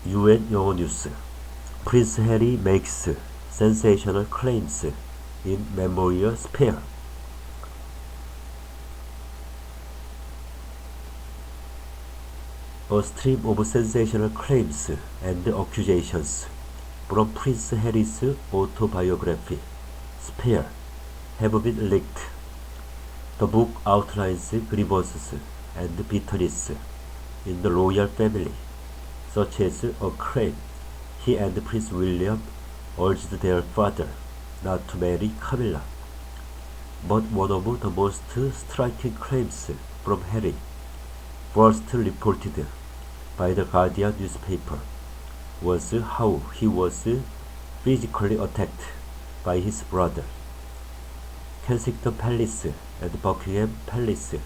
UN 영어뉴스. Prince Harry makes sensational claims in memoir spare. A stream of sensational claims and accusations from Prince Harry's autobiography, Spare, have been leaked. The book outlines grievances and bitterness in the royal family, such as a claim he and Prince William urged their father not to marry Camilla. But one of the most striking claims from Harry, first reported by the Guardian newspaper, was how he was physically attacked by his brother. Kensington Palace and Buckingham Palace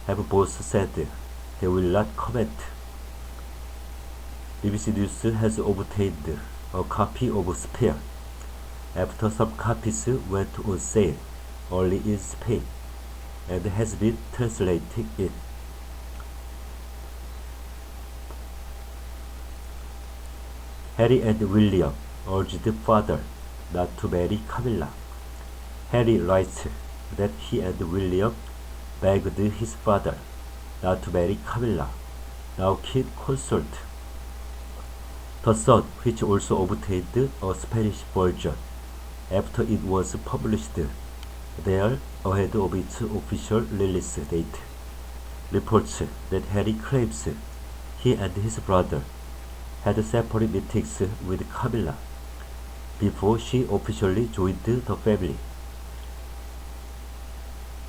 have both said they will not comment. BBC News has obtained a copy of Spare after some copies went on sale early in Spain and has been translated in. Harry and William urged father not to marry Camilla. Harry writes that he and William begged his father not to marry Camilla, now King Consort. The Sun, which also obtained a Spanish version after it was published there ahead of its official release date, reports that Harry claims he and his brother had separate meetings with Camilla before she officially joined the family.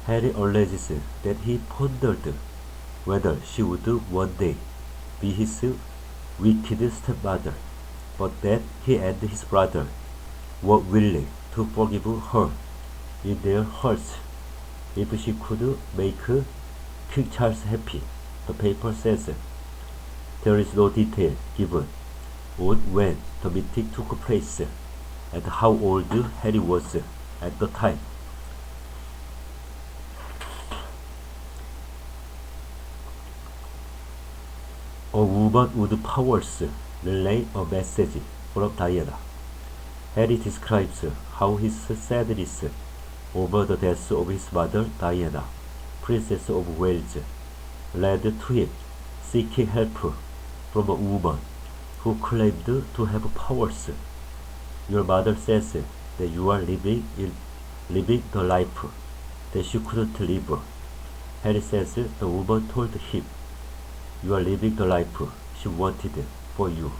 Harry alleges that he pondered whether she would one day be his wicked stepmother, but that he and his brother were willing to forgive her in their hearts if she could make King Charles happy. The paper says there is no detail given on when the meeting took place and how old Harry was at the time. A woman with powers relay a message from Diana. Harry describes how his sadness over the death of his mother Diana, Princess of Wales, led to him seeking help from a woman who claimed to have powers. Your mother says that you are living the life that she couldn't live. Harry says the woman told him, you are living the life she wanted for you.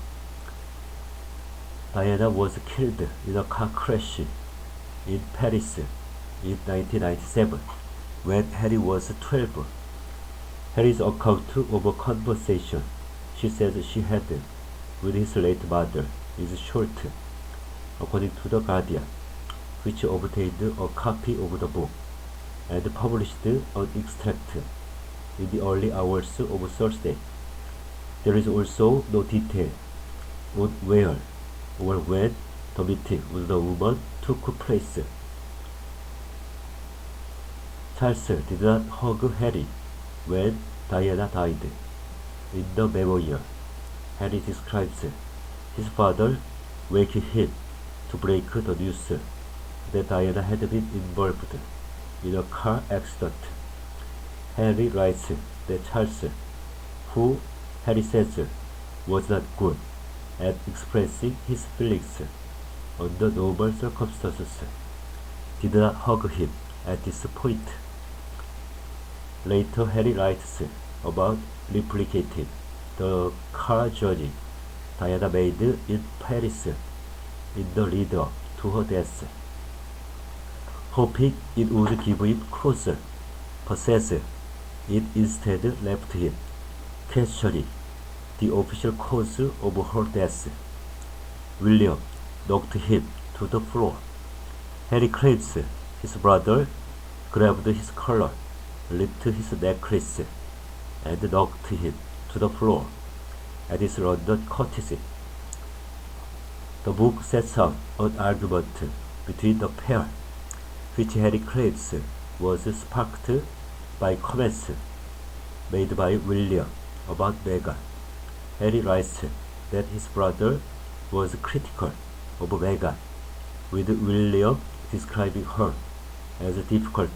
Diana was killed in a car crash in Paris in 1997 when Harry was 12. Harry's account of a conversation she says she had with his late mother is short, according to The Guardian, which obtained a copy of the book and published an extract in the early hours of Thursday. There is also no detail on where or when the meeting with the woman took place. Charles did not hug Harry when Diana died. In the memoir, Harry describes his father waking him to break the news that Diana had been involved in a car accident. Harry writes that Charles, who Harry says was not good at expressing his feelings under normal circumstances, did not hug him at this point. Later, Harry writes about replicating the car journey Diana made in Paris in the lead-up to her death, hoping it would give him closure, but says it instead left him questioning the official cause of her death. William knocked him to the floor. Harry claims his brother grabbed his collar, lifted his necklace, and knocked him to the floor at his London courtesy. The book sets out an argument between the pair, which Harry claims was sparked by comments made by William about Meghan. Harry writes that his brother was critical of Meghan, with William describing her as difficult,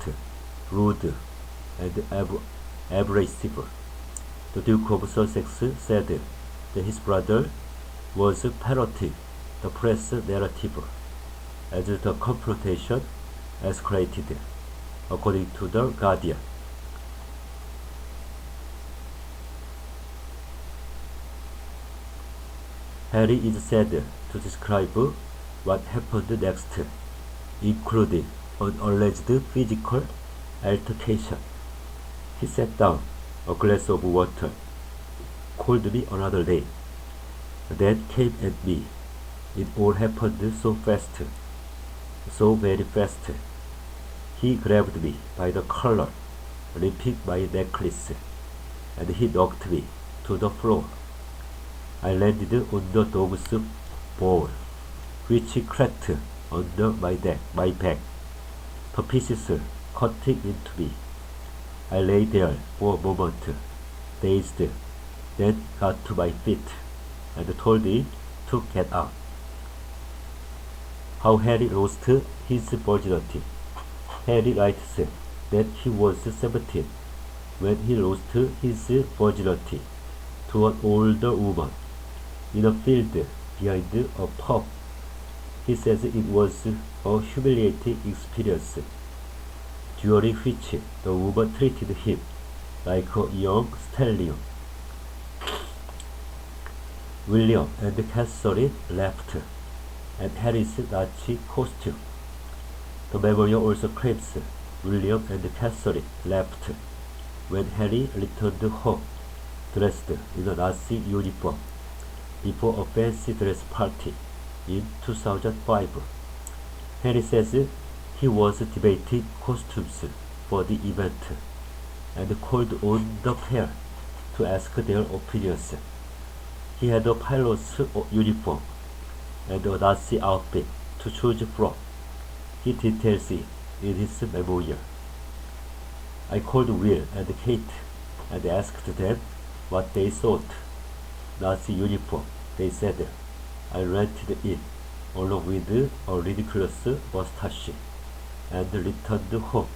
rude, and abrasive. The Duke of Sussex said that his brother was parroting the press narrative as the confrontation escalated, according to The Guardian. Harry is said to describe what happened next, including an alleged physical altercation. He set down a glass of water, called me another name, then came at me. It all happened so fast, so very fast. He grabbed me by the collar, ripping my necklace, and he knocked me to the floor. I landed on the dog's bowl, which cracked under my back, the pieces cutting into me. I lay there for a moment, dazed, then got to my feet and told him to get up. How Harry lost his virginity. Harry writes that he was 17 when he lost his virginity to an older woman in a field behind a pub. He says it was a humiliating experience, during which the woman treated him like a young stallion. William and Catherine left, and Harry's Nazi costume. The memoir also claims William and Catherine left when Harry returned home, dressed in a Nazi uniform, before a fancy dress party in 2005. Harry says he was debating costumes for the event and called on the pair to ask their opinions. He had a pilot's uniform and a Nazi outfit to choose from. He details it in his memoir. I called Will and Kate and asked them what they thought. Nazi uniform, they said. I rented it along with a ridiculous mustache and returned home.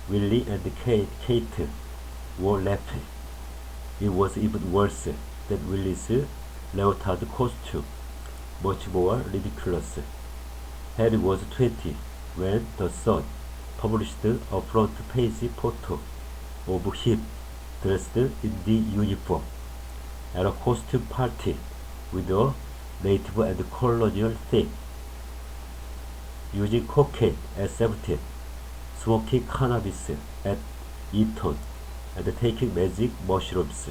Willie and Kate were laughing. It was even worse than Willie's leotard costume, much more ridiculous. Harry was 20 when The Sun published a front-page photo of him dressed in the uniform at a costume party with a native and colonial theme. Using cocaine at 17, smoking cannabis at Eton, and taking magic mushrooms.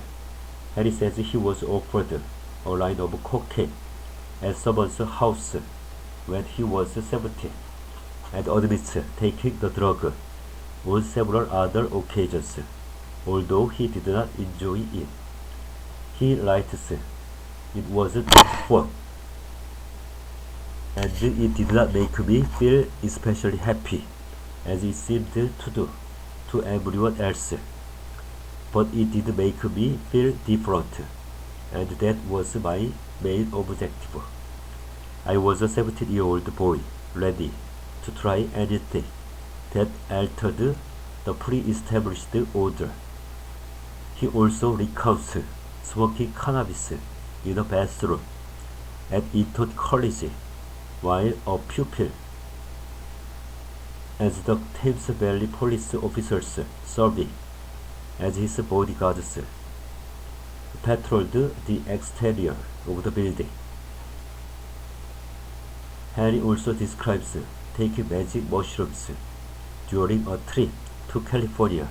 Harry says he was offered a line of cocaine at someone's house when he was 17, and admits taking the drug on several other occasions, although he did not enjoy it. He writes, "It wasn't fun, and it did not make me feel especially happy, as it seemed to do to everyone else. But it did make me feel different, and that was my main objective. I was a 17-year-old boy, ready to try anything that altered the pre-established order." He also recounts smoking cannabis in a bathroom at Eton College while a pupil, as the Thames Valley police officers serving as his bodyguards patrolled the exterior of the building. Harry also describes taking magic mushrooms during a trip to California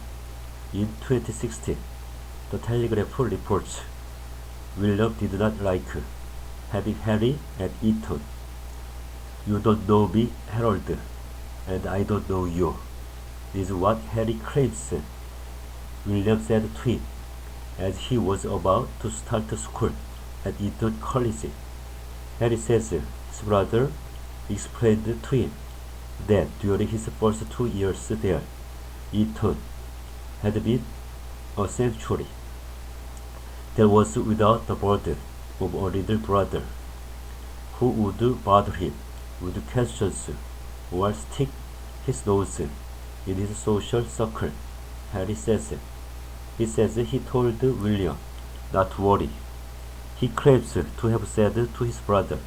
in 2016. The Telegraph reports William did not like having Harry at Eton. "You don't know me, Harold, and I don't know you," is what Harry claims William said to him as he was about to start school at Eton College. Harry says his brother explained to him that during his first 2 years there, Eton had been a sanctuary that was without the burden of a little brother, who would bother him with questions or stick his nose in his social circle, Harry says. He says he told William not to worry. He claims to have said to his brother,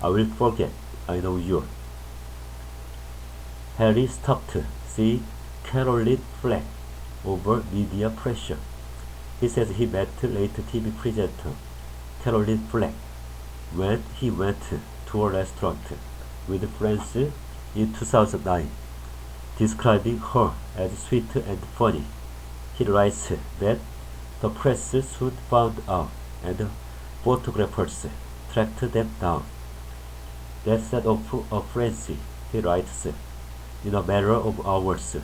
"I will forget, I know you." Harry stopped seeing Caroline Fleck over media pressure. He says he met late TV presenter Caroline Fleck when he went to a restaurant with friends in 2009, describing her as sweet and funny. He writes that the press soon found out and photographers tracked them down. That set off a frenzy, he writes. In a matter of hours,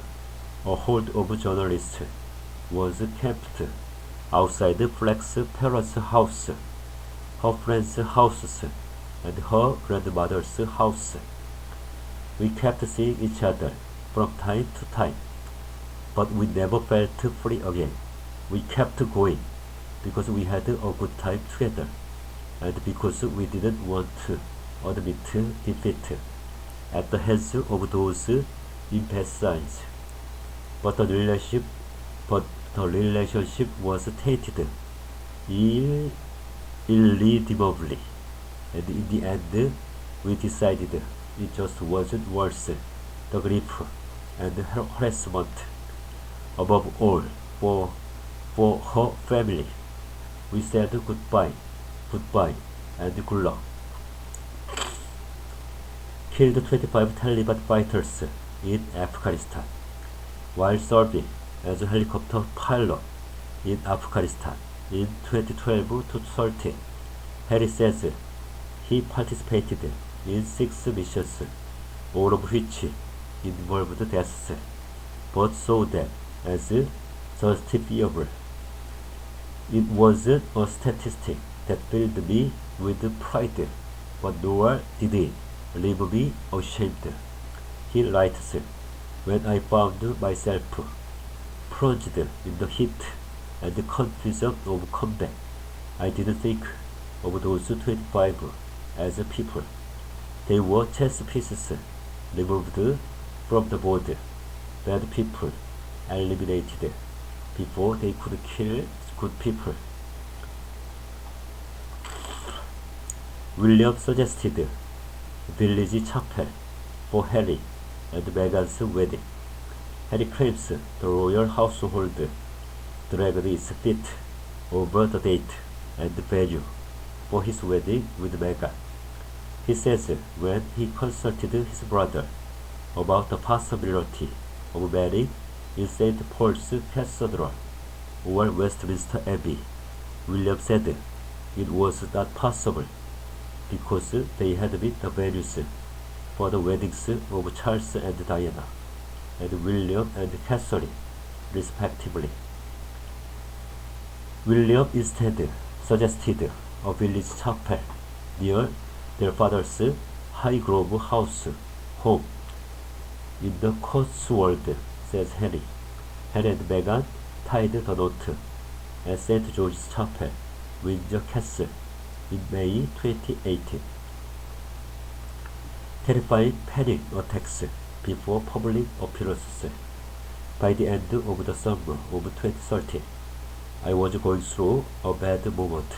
a horde of journalists was camped outside Fleck's parents' house, her friends' houses, and her grandmother's house. We kept seeing each other from time to time, but we never felt free again. We kept going because we had a good time together, and because we didn't want to admit defeat at the hands of those imbeciles. But the relationship was tainted irredeemably, and in the end we decided it just wasn't worth the grief and harassment. Above all, for her family, we said goodbye, and good luck. Killed 25 Taliban fighters in Afghanistan while serving as a helicopter pilot in Afghanistan in 2012 to 13. Harry says he participated in 6 missions, all of which involved deaths, but saw them as justifiable. It wasn't a statistic that filled me with pride, but nor did it leave me ashamed. He writes, when I found myself plunged in the heat and the confusion of combat, I didn't think of those 25 as people. They were chess pieces removed from the board, bad people eliminated before they could kill good people. William suggested village chapel for Harry and Meghan's wedding. Harry claims the royal household dragged its feet over the date and venue for his wedding with Meghan. He says when he consulted his brother about the possibility of marrying in St. Paul's Cathedral or Westminster Abbey, William said it was not possible because they had been the venues for the weddings of Charles and Diana, and William and Catherine, respectively. William instead suggested a village chapel near their father's Highgrove House home in the Cotswold, says Harry. Harry and Meghan tied the knot at St. George's Chapel, Windsor Castle, in May 2018. Terrifying panic attacks before public appearances. By the end of the summer of 2013, I was going through a bad moment,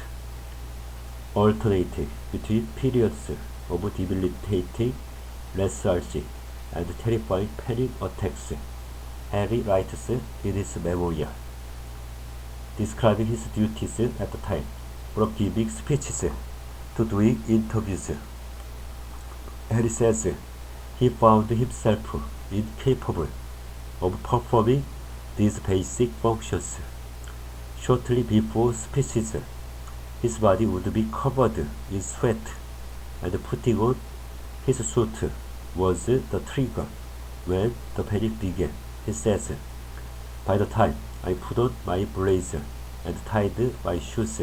alternating between periods of debilitating lethargy and terrifying panic attacks, Harry writes in his memoir, describing his duties at the time, from giving speeches to doing interviews. Harry says he found himself incapable of performing these basic functions. Shortly before speeches, his body would be covered in sweat, and putting on his suit was the trigger when the panic began. He says, by the time I put on my blazer and tied my shoes,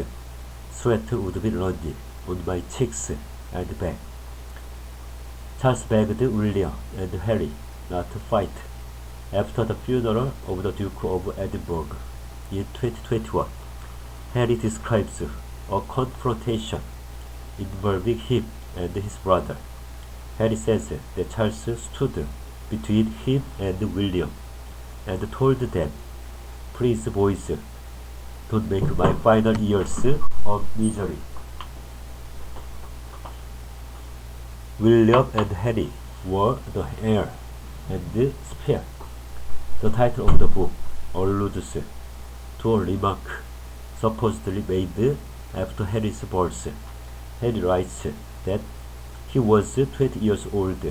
sweat would be running on my cheeks and back. Charles begged William and Harry not to fight after the funeral of the Duke of Edinburgh in 2021. Harry describes a confrontation involving him and his brother. Harry says that Charles stood between him and William and told them, "Please, boys, don't make my final years a misery." William and Harry were the heir and spare. The title of the book alludes to a remark supposedly made after Harry's birth. Harry writes that he was 20 years old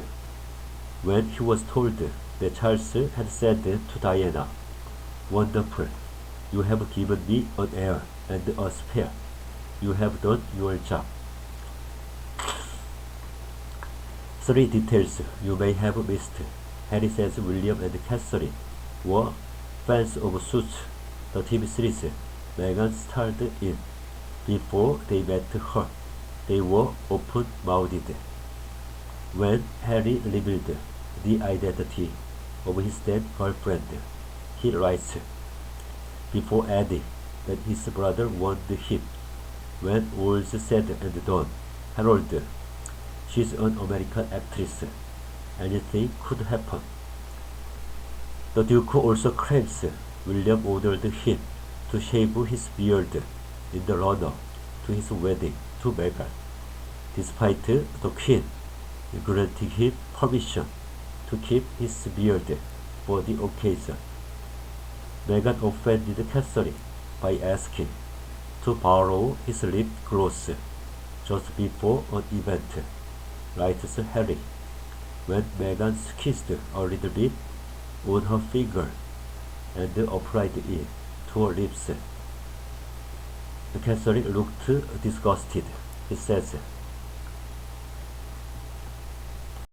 when he was told that Charles had said to Diana, "Wonderful, you have given me an heir and a spare. You have done your job." 3 details you may have missed. Harry says William and Catherine were fans of Suits, the TV series Meghan starred in. Before they met her, they were open-mouthed. When Harry revealed the identity of his then girlfriend, he writes, before adding that his brother warned him, "When all's said and done, Harold, she's an American actress. Anything could happen." The Duke also claims William ordered him to shave his beard in the run-up to his wedding to Meghan, despite the Queen granting him permission to keep his beard for the occasion. Meghan offended Catherine by asking to borrow his lip gloss just before an event, writes Harry, when Meghan kissed a little bit on her finger and applied it to her lips. Catherine looked disgusted. He says,